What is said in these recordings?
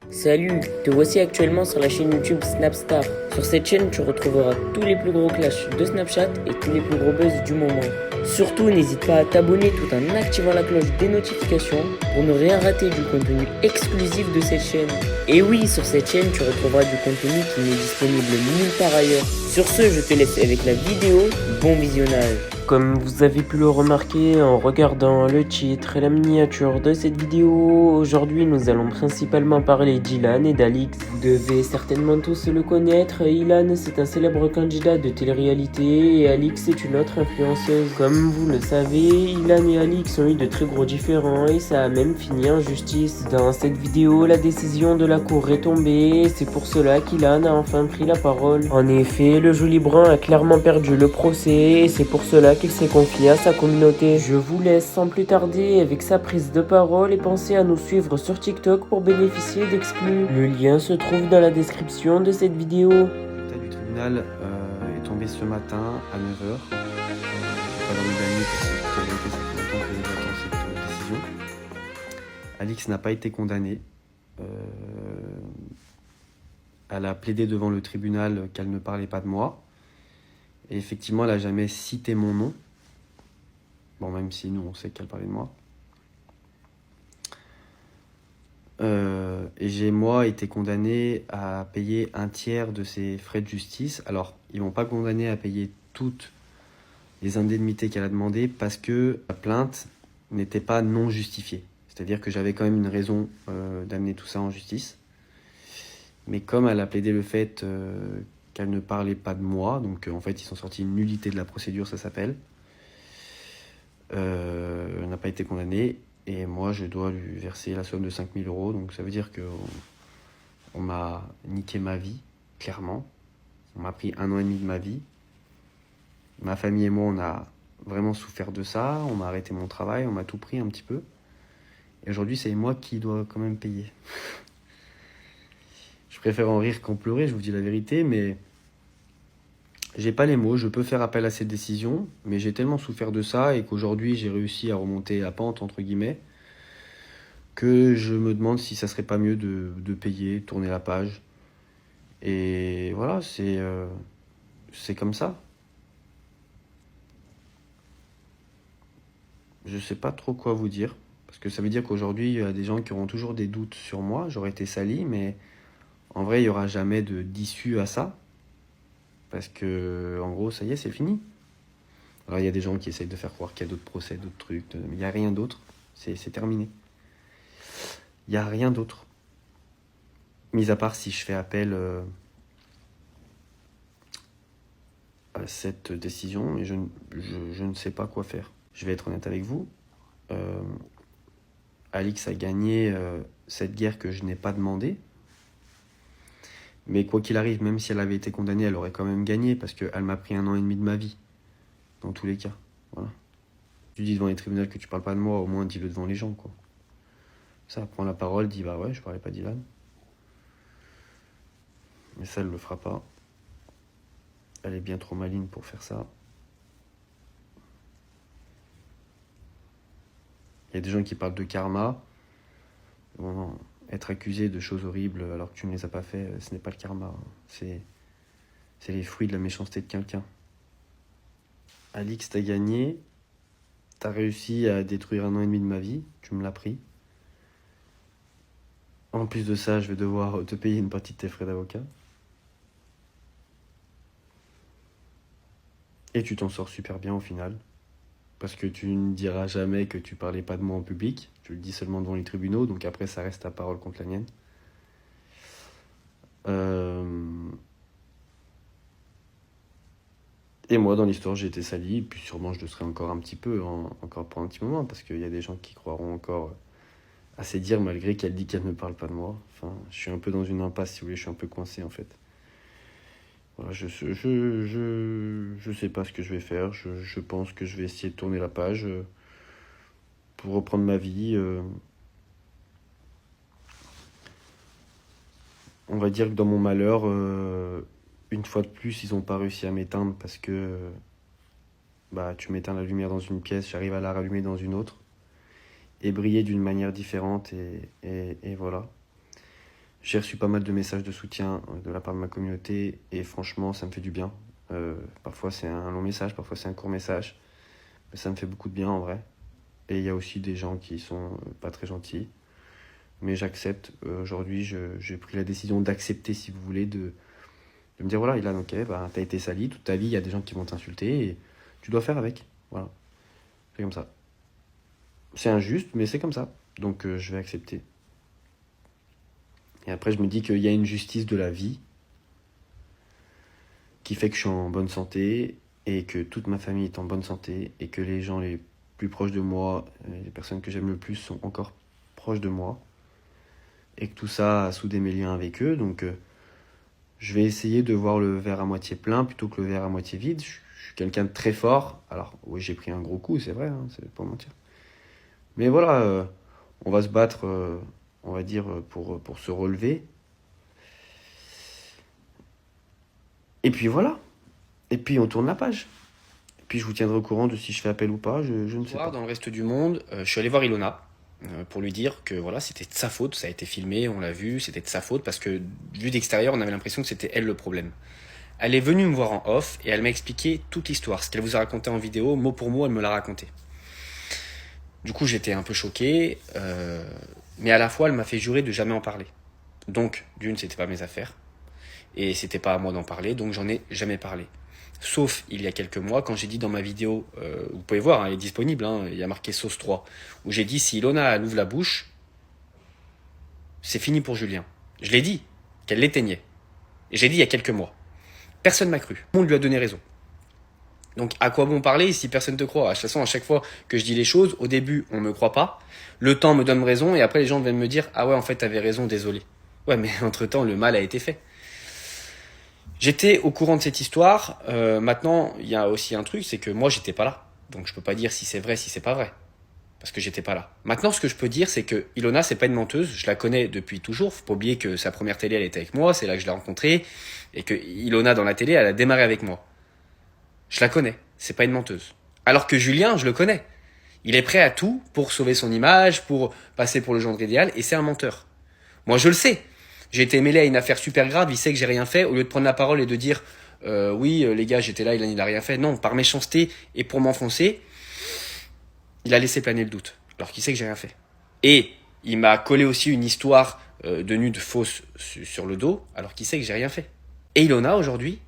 Salut, te voici actuellement sur la chaîne YouTube Snapstar. Sur cette chaîne, tu retrouveras tous les plus gros clashs de Snapchat et tous les plus gros buzz du moment. Surtout, n'hésite pas à t'abonner tout en activant la cloche des notifications pour ne rien rater du contenu exclusif de cette chaîne. Et oui, sur cette chaîne, tu retrouveras du contenu qui n'est disponible nulle part ailleurs. Sur ce, je te laisse avec la vidéo. Bon visionnage. Comme vous avez pu le remarquer en regardant le titre et la miniature de cette vidéo, aujourd'hui nous allons principalement parler d'Ilan et d'Alix. Vous devez certainement tous le connaître. Ilan, c'est un célèbre candidat de télé-réalité et Alix est une autre influenceuse. Comme vous le savez, Ilan et Alix ont eu de très gros différends et ça a même fini en justice. Dans cette vidéo, la décision de la cour est tombée et c'est pour cela qu'Ilan a enfin pris la parole. En effet, le joli brun a clairement perdu le procès et c'est pour cela qu'il s'est confié à sa communauté. Je vous laisse sans plus tarder avec sa prise de parole et pensez à nous suivre sur TikTok pour bénéficier d'exclus. Le lien se trouve dans la description de cette vidéo. Le résultat du tribunal est tombé ce matin à 9 h. J'ai pas dormi de la nuit parce que la vérité, ça fait longtemps que j'attends cette décision. Alix n'a pas été condamnée. Elle a plaidé devant le tribunal qu'elle ne parlait pas de moi. Et effectivement, elle n'a jamais cité mon nom. Bon, même si nous, on sait qu'elle parlait de moi. Et j'ai, moi, été condamné à payer un tiers de ses frais de justice. Alors, ils m'ont pas condamné à payer toutes les indemnités qu'elle a demandées parce que la plainte n'était pas non justifiée. C'est-à-dire que j'avais quand même une raison d'amener tout ça en justice. Mais comme elle a plaidé le fait qu'elle ne parlait pas de moi, donc en fait ils sont sortis une nullité de la procédure, ça s'appelle, elle n'a pas été condamnée. Et moi, je dois lui verser la somme de 5 000 €. Donc ça veut dire qu'on m'a niqué ma vie, clairement. On m'a pris 1 an et demi de ma vie. Ma famille et moi, on a vraiment souffert de ça. On m'a arrêté mon travail, on m'a tout pris un petit peu. Et aujourd'hui, c'est moi qui dois quand même payer. Je préfère en rire qu'en pleurer, je vous dis la vérité, mais j'ai pas les mots. Je peux faire appel à cette décision, mais j'ai tellement souffert de ça et qu'aujourd'hui, j'ai réussi à remonter la pente, entre guillemets, que je me demande si ça serait pas mieux de payer, tourner la page. Et voilà, c'est comme ça. Je sais pas trop quoi vous dire, parce que ça veut dire qu'aujourd'hui, il y a des gens qui auront toujours des doutes sur moi. J'aurais été sali, mais en vrai, il y aura jamais d'issue à ça, parce que en gros, ça y est, c'est fini. Alors il y a des gens qui essayent de faire croire qu'il y a d'autres procès, d'autres trucs, mais il n'y a rien d'autre. C'est terminé. Il n'y a rien d'autre. Mis à part si je fais appel à cette décision, mais je ne sais pas quoi faire. Je vais être honnête avec vous. Alix a gagné cette guerre que je n'ai pas demandée. Mais quoi qu'il arrive, même si elle avait été condamnée, elle aurait quand même gagné parce qu'elle m'a pris 1 an et demi de ma vie. Dans tous les cas. Voilà. Tu dis devant les tribunaux que tu parles pas de moi, au moins dis-le devant les gens, quoi. Ça, prends la parole, dis bah ouais, je parlais pas d'Ilan. Mais ça, elle le fera pas. Elle est bien trop maligne pour faire ça. Il y a des gens qui parlent de karma. Bon, non, être accusé de choses horribles alors que tu ne les as pas fait, ce n'est pas le karma. C'est les fruits de la méchanceté de quelqu'un. Alix, t'as gagné. T'as réussi à détruire 1 an et demi de ma vie. Tu me l'as pris. En plus de ça, je vais devoir te payer une partie de tes frais d'avocat. Et tu t'en sors super bien au final. Parce que tu ne diras jamais que tu parlais pas de moi en public. Tu le dis seulement devant les tribunaux. Donc après, ça reste ta parole contre la mienne. Et moi, dans l'histoire, j'ai été sali. Et puis sûrement, je le serai encore un petit peu. Encore pour un petit moment. Parce qu'il y a des gens qui croiront encore à ses dires malgré qu'elle dit qu'elle ne parle pas de moi. Enfin, je suis un peu dans une impasse, si vous voulez. Je suis un peu coincé, en fait. Voilà, je sais pas ce que je vais faire. Je pense que je vais essayer de tourner la page pour reprendre ma vie. On va dire que dans mon malheur, une fois de plus, ils n'ont pas réussi à m'éteindre parce que bah, tu m'éteins la lumière dans une pièce, j'arrive à la rallumer dans une autre et briller d'une manière différente et voilà. J'ai reçu pas mal de messages de soutien de la part de ma communauté et franchement, ça me fait du bien. Parfois, c'est un long message, parfois, c'est un court message. Mais ça me fait beaucoup de bien en vrai. Et il y a aussi des gens qui sont pas très gentils. Mais j'accepte. Aujourd'hui, j'ai pris la décision d'accepter, si vous voulez, de me dire voilà, Ilan, ok, bah, t'as été sali toute ta vie, il y a des gens qui vont t'insulter et tu dois faire avec. Voilà. C'est comme ça. C'est injuste, mais c'est comme ça. Donc je vais accepter. Et après, je me dis qu'il y a une justice de la vie qui fait que je suis en bonne santé et que toute ma famille est en bonne santé et que les gens les plus proches de moi, les personnes que j'aime le plus sont encore proches de moi et que tout ça a soudé mes liens avec eux. Donc je vais essayer de voir le verre à moitié plein plutôt que le verre à moitié vide. Je suis quelqu'un de très fort. Alors oui, j'ai pris un gros coup, c'est vrai, hein, c'est pas mentir. Mais voilà, on va se battre, on va dire, pour se relever. Et puis voilà. Et puis on tourne la page. Et puis je vous tiendrai au courant de si je fais appel ou pas, je ne sais pas. Dans le reste du monde, je suis allé voir Ilona pour lui dire que voilà, c'était de sa faute, ça a été filmé, on l'a vu, c'était de sa faute parce que vu d'extérieur, on avait l'impression que c'était elle le problème. Elle est venue me voir en off et elle m'a expliqué toute l'histoire. Ce qu'elle vous a raconté en vidéo, mot pour mot, elle me l'a raconté. Du coup, j'étais un peu choqué, mais à la fois, elle m'a fait jurer de jamais en parler. Donc, d'une, c'était pas mes affaires, et c'était pas à moi d'en parler, donc j'en ai jamais parlé. Sauf il y a quelques mois, quand j'ai dit dans ma vidéo, vous pouvez voir, elle est disponible, hein, il y a marqué Sauce 3, où j'ai dit si Ilona elle ouvre la bouche, c'est fini pour Julien. Je l'ai dit, qu'elle l'éteignait. Et j'ai dit il y a quelques mois. Personne m'a cru. Tout le monde lui a donné raison. Donc à quoi bon parler si personne te croit? De toute façon, à chaque fois que je dis les choses, au début, on me croit pas. Le temps me donne raison et après les gens viennent me dire ah ouais, en fait, t'avais raison, désolé. Ouais, mais entre-temps, le mal a été fait. J'étais au courant de cette histoire. Maintenant, il y a aussi un truc, c'est que moi, j'étais pas là. Donc je peux pas dire si c'est vrai, si c'est pas vrai. Parce que j'étais pas là. Maintenant, ce que je peux dire, c'est que Ilona, c'est pas une menteuse. Je la connais depuis toujours. Faut pas oublier que sa première télé, elle était avec moi. C'est là que je l'ai rencontrée. Et que Ilona, dans la télé, elle a démarré avec moi. Je la connais. C'est pas une menteuse. Alors que Julien, je le connais. Il est prêt à tout pour sauver son image, pour passer pour le gendre idéal. Et c'est un menteur. Moi, je le sais. J'ai été mêlé à une affaire super grave. Il sait que j'ai rien fait. Au lieu de prendre la parole et de dire oui, les gars, j'étais là, il a rien fait. Non, par méchanceté et pour m'enfoncer, il a laissé planer le doute, alors qu'il sait que j'ai rien fait. Et il m'a collé aussi une histoire de nude fausse sur le dos, alors qu'il sait que j'ai rien fait. Et Ilona, aujourd'hui,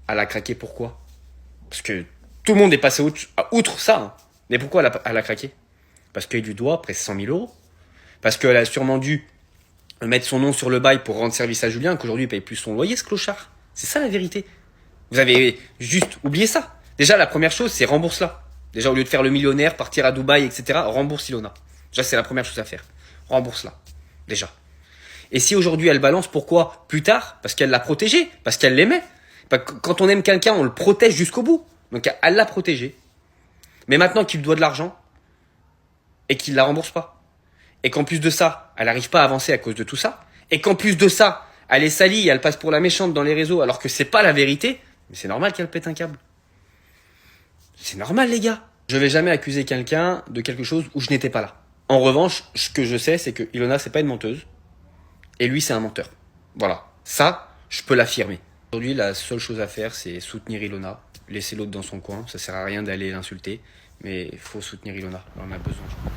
elle a craqué pourquoi? Parce que tout le monde est passé outre ça. Hein. Mais pourquoi elle a craqué? Parce qu'il lui doit presque 100 000 euros. Parce qu'elle a sûrement dû mettre son nom sur le bail pour rendre service à Julien, qu'aujourd'hui il paye plus son loyer, ce clochard. C'est ça la vérité. Vous avez juste oublié ça. Déjà, la première chose, c'est rembourse-la. Déjà, au lieu de faire le millionnaire, partir à Dubaï, etc., rembourse Ilona. Déjà, c'est la première chose à faire. Rembourse-la. Déjà. Et si aujourd'hui elle balance, pourquoi? Plus tard, parce qu'elle l'a protégé, parce qu'elle l'aimait. Quand on aime quelqu'un, on le protège jusqu'au bout. Donc elle l'a protégé. Mais maintenant qu'il lui doit de l'argent, et qu'il la rembourse pas, et qu'en plus de ça, elle n'arrive pas à avancer à cause de tout ça, et qu'en plus de ça, elle est salie, elle passe pour la méchante dans les réseaux, alors que c'est pas la vérité, mais c'est normal qu'elle pète un câble. C'est normal, les gars. Je vais jamais accuser quelqu'un de quelque chose où je n'étais pas là. En revanche, ce que je sais, c'est que Ilona, c'est pas une menteuse. Et lui, c'est un menteur. Voilà. Ça, je peux l'affirmer. Aujourd'hui, la seule chose à faire, c'est soutenir Ilona. Laisser l'autre dans son coin. Ça sert à rien d'aller l'insulter. Mais il faut soutenir Ilona. On en a besoin, je crois.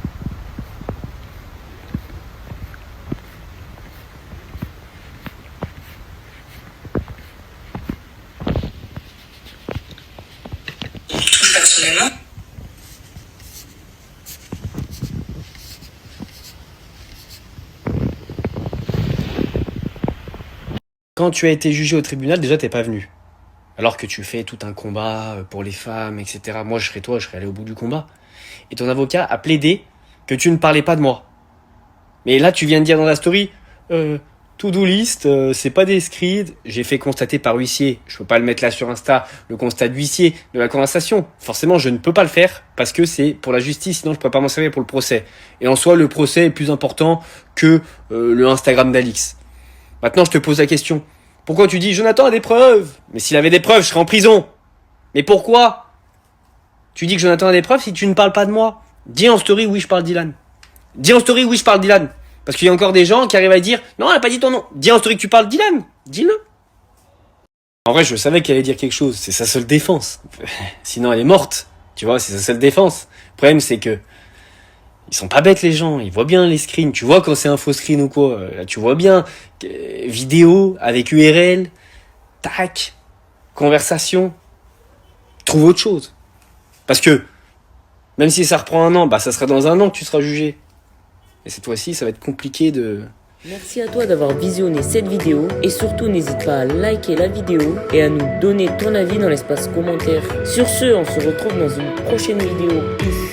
Personnellement, Quand tu as été jugé au tribunal, déjà, t'es pas venu. Alors que tu fais tout un combat pour les femmes, etc. Moi, je serais toi, je serais allé au bout du combat. Et ton avocat a plaidé que tu ne parlais pas de moi. Mais là, tu viens de dire dans la story, to-do list, c'est pas des scripts. J'ai fait constater par huissier. Je peux pas le mettre là sur Insta, le constat d'huissier de la conversation. Forcément, je ne peux pas le faire parce que c'est pour la justice, sinon je peux pas m'en servir pour le procès. Et en soi, le procès est plus important que le Instagram d'Alix. Maintenant, je te pose la question. Pourquoi tu dis Jonathan a des preuves? Mais s'il avait des preuves, je serais en prison. Mais pourquoi tu dis que Jonathan a des preuves si tu ne parles pas de moi? Dis en story oui, je parle d'Ilan. Dis en story oui, je parle d'Ilan. Parce qu'il y a encore des gens qui arrivent à dire non, elle a pas dit ton nom. Dis en story que tu parles Dylan. Dis-le. En vrai, je savais qu'elle allait dire quelque chose. C'est sa seule défense. Sinon, elle est morte. Tu vois, c'est sa seule défense. Le problème, c'est que ils sont pas bêtes, les gens. Ils voient bien les screens. Tu vois quand c'est un faux screen ou quoi. Là, tu vois bien. Vidéo avec URL. Tac. Conversation. Trouve autre chose. Parce que, même si ça reprend un an, bah, ça sera dans un an que tu seras jugé. Et cette fois-ci, ça va être compliqué de... Merci à toi d'avoir visionné cette vidéo et surtout n'hésite pas à liker la vidéo et à nous donner ton avis dans l'espace commentaire. Sur ce, on se retrouve dans une prochaine vidéo. Peace.